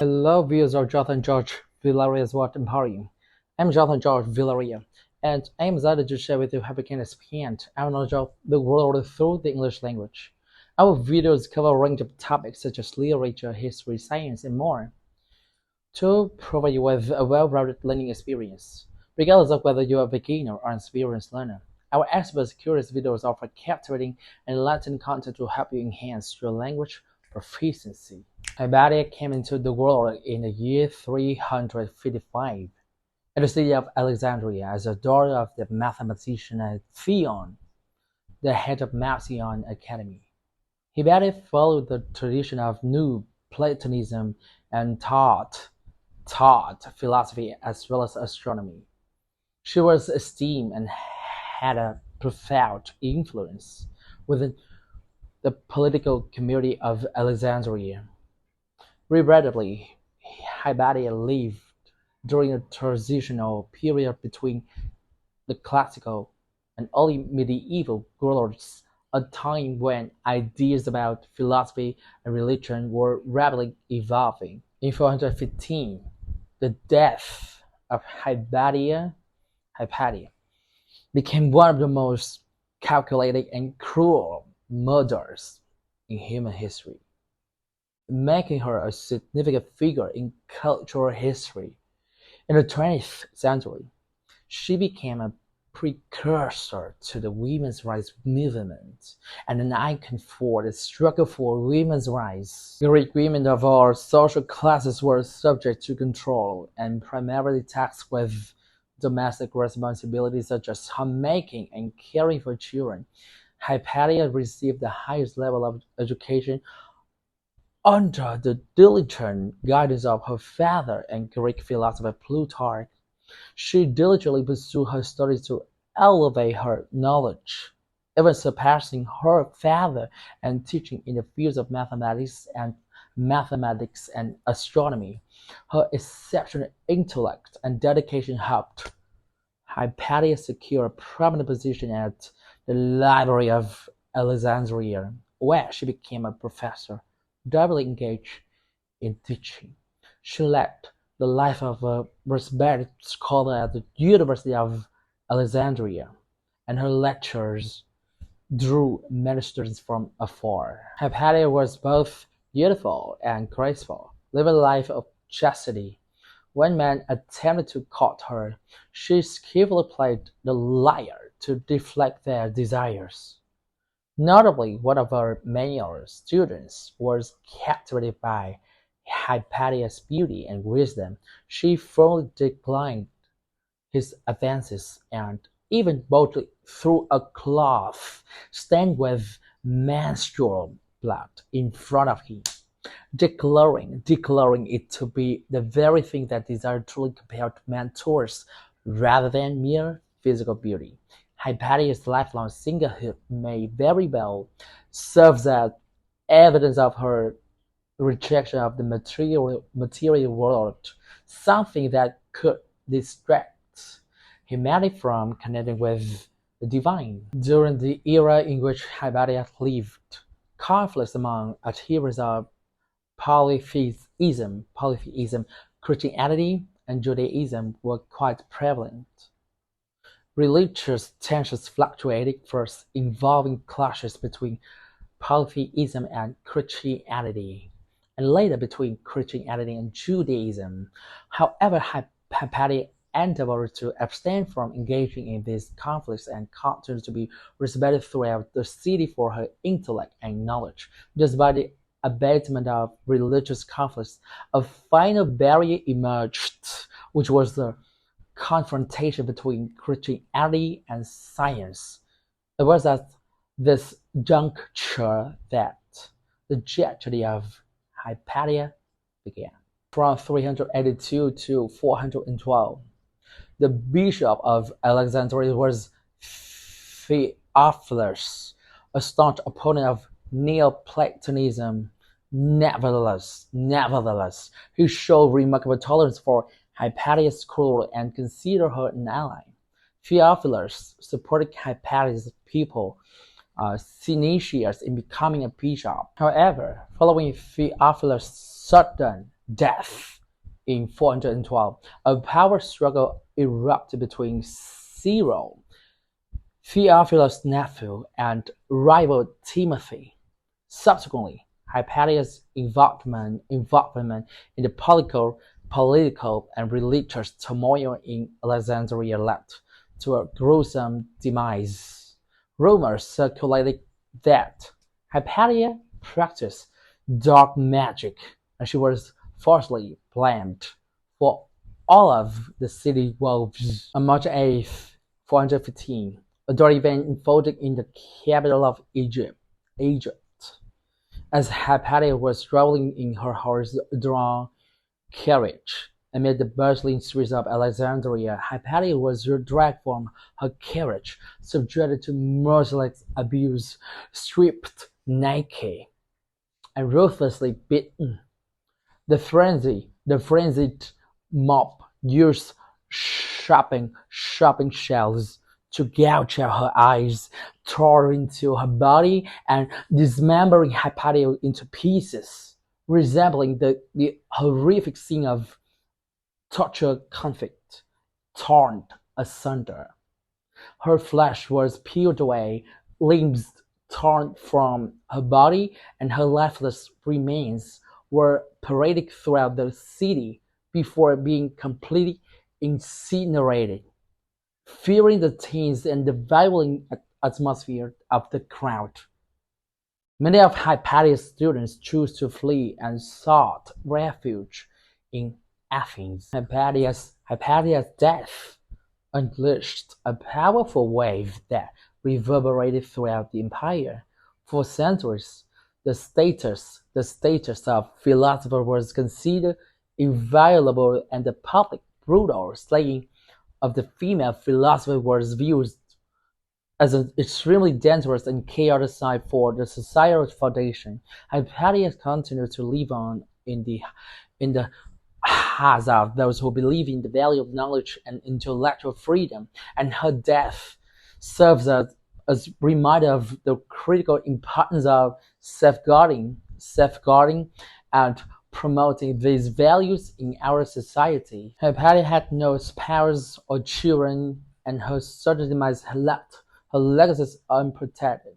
Hello, viewers of Jonathan George Villaria's World Emporium. I'm Jonathan George Villaria, and I'm excited to share with you how we can expand our knowledge of the world through the English language. Our videos cover a range of topics such as literature, history, science, and more to provide you with a well-rounded learning experience, regardless of whether you're a beginner or an experienced learner. Our experts curious videos offer captivating and enlightening content to help you enhance your language proficiency. Hypatia came into the world in the year 355 in the city of Alexandria as the daughter of the mathematician Theon, the head of Marcion Academy. Hypatia followed the tradition of Neoplatonism and taught philosophy as well as astronomy. She was esteemed and had a profound influence within the political community of Alexandria. Regrettably, Hypatia lived during a transitional period between the classical and early medieval worlds, a time when ideas about philosophy and religion were rapidly evolving. In 415, the death of Hypatia became one of the most calculated and cruel murders in human history, making her a significant figure in cultural history. In the 20th century, she became a precursor to the women's rights movement and an icon for the struggle for women's rights. Greek women of all social classes were subject to control and primarily tasked with domestic responsibilities such as homemaking and caring for children. Hypatia received the highest level of education under the diligent guidance of her father and Greek philosopher Plutarch. She diligently pursued her studies to elevate her knowledge, even surpassing her father and teaching in the fields of mathematics and astronomy. Her exceptional intellect and dedication helped Hypatia secure a prominent position at the Library of Alexandria, where she became a professor, doubly engaged in teaching. She led the life of a respected scholar at the University of Alexandria, and her lectures drew many students from afar. Hypatia was both beautiful and graceful, living a life of chastity. When men attempted to court her, she skillfully played the lyre to deflect their desires. Notably, one of her male students was captivated by Hypatia's beauty and wisdom. She firmly declined his advances and even boldly threw a cloth stained with menstrual blood in front of him, declaring it to be the very thing that desire truly compelled men towards, rather than mere physical beauty. Hypatia's lifelong singlehood may very well serve as evidence of her rejection of the material world, something that could distract humanity from connecting with the divine. During the era in which Hypatia lived, conflicts among adherents of polytheism, Christianity, and Judaism were quite prevalent. Religious tensions fluctuated, first involving clashes between polytheism and Christianity, and later between Christianity and Judaism. However, Hypatia endeavored to abstain from engaging in these conflicts and continued to be respected throughout the city for her intellect and knowledge. Despite the abatement of religious conflicts, a final barrier emerged, which was the confrontation between Christianity and science. It was at this juncture that the tragedy of Hypatia began. From 382 to 412, the bishop of Alexandria was Theophilus, a staunch opponent of Neoplatonism. Nevertheless, he showed remarkable tolerance for Hypatia's school and considered her an ally. Theophilus supported Hypatia's pupil Synesius in becoming a bishop. However, following Theophilus' sudden death in 412, a power struggle erupted between Cyril, Theophilus' nephew, and rival Timothy. Subsequently, Hypatia's involvement in the political and religious turmoil in Alexandria led to a gruesome demise. Rumors circulated that Hypatia practiced dark magic, and she was falsely blamed for all of the city wolves. On March 8th, 415, a dark event unfolded in the capital of Egypt. As Hypatia was traveling in her horse-drawn carriage amid the bustling streets of Alexandria, Hypatia was dragged from her carriage, subjected to merciless abuse, stripped naked, and ruthlessly beaten. The frenzied mob used sharpened shells to gouge out her eyes, tore into her body, and dismembering Hypatia into pieces, resembling the horrific scene of torture conflict, torn asunder. Her flesh was peeled away, limbs torn from her body, and her lifeless remains were paraded throughout the city before being completely incinerated. Fearing the tense and devouring atmosphere of the crowd, many of Hypatia's students chose to flee and sought refuge in Athens. Hypatia's death unleashed a powerful wave that reverberated throughout the empire. For centuries, the status of philosopher was considered inviolable, and the public brutal slaying of the female philosopher was viewed as an extremely dangerous and chaotic sign for the societal foundation. Hypatia continued to live on in the hearts of those who believe in the value of knowledge and intellectual freedom, and her death serves as a reminder of the critical importance of safeguarding and promoting these values in our society. Hypatia had no spouse or children, and her sudden demise left her legacy unprotected.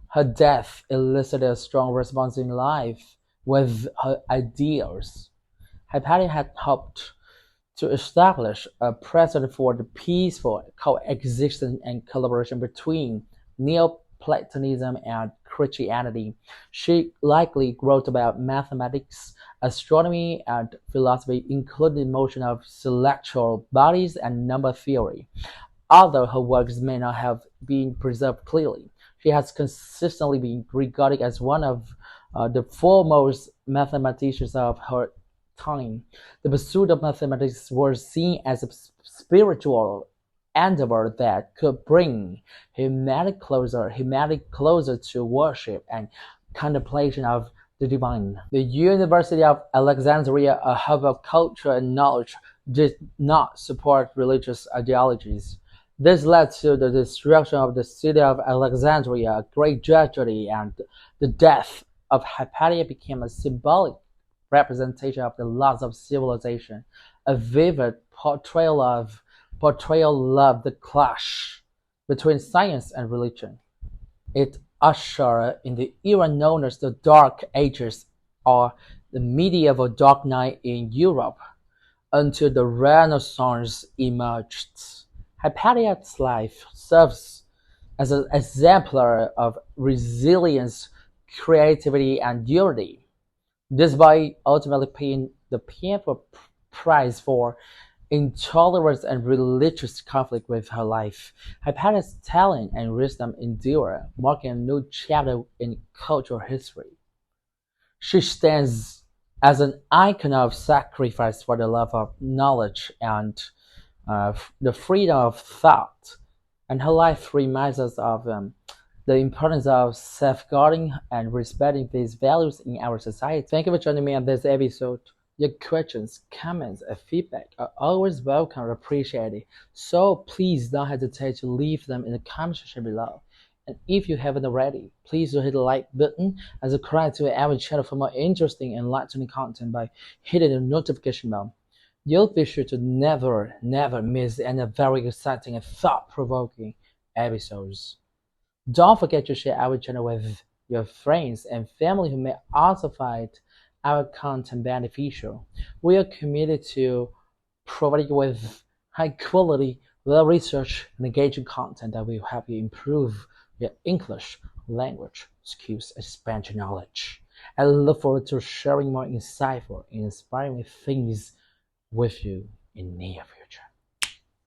Her death elicited a strong response in life with her ideals. Hypatia had hoped to establish a precedent for the peaceful coexistence and collaboration between Neoplatonism and Christianity. She likely wrote about mathematics, astronomy, and philosophy, including the motion of celestial bodies and number theory. Although her works may not have been preserved clearly, she has consistently been regarded as one of the foremost mathematicians of her time. The pursuit of mathematics was seen as a spiritual endeavor that could bring humanity closer to worship and contemplation of the divine. The University of Alexandria, a hub of culture and knowledge, did not support religious ideologies. This led to the destruction of the city of Alexandria, a great tragedy, and the death of Hypatia became a symbolic representation of the loss of civilization, a vivid portrayal of the clash between science and religion. It ushered in the era known as the Dark Ages, or the medieval Dark Night in Europe, until the Renaissance emerged. Hypatia's life serves as an exemplar of resilience, creativity, and unity. Despite ultimately paying the painful price for intolerance and religious conflict with her life, Hypatia's talent and wisdom endure, marking a new chapter in cultural history. She stands as an icon of sacrifice for the love of knowledge and the freedom of thought, and her life reminds us of the importance of safeguarding and respecting these values in our society. Thank you for joining me on this episode. Your questions, comments, and feedback are always welcome and appreciated. So please don't hesitate to leave them in the comment section below. And if you haven't already, please do hit the like button and subscribe to our channel for more interesting and enlightening content by hitting the notification bell. You'll be sure to never miss any very exciting and thought-provoking episodes. Don't forget to share our channel with your friends and family who may also find our content beneficial. We are committed to providing you with high quality, well researched, and engaging content that will help you improve your English language skills and expand your knowledge. I look forward to sharing more insightful and inspiring things with you in near future.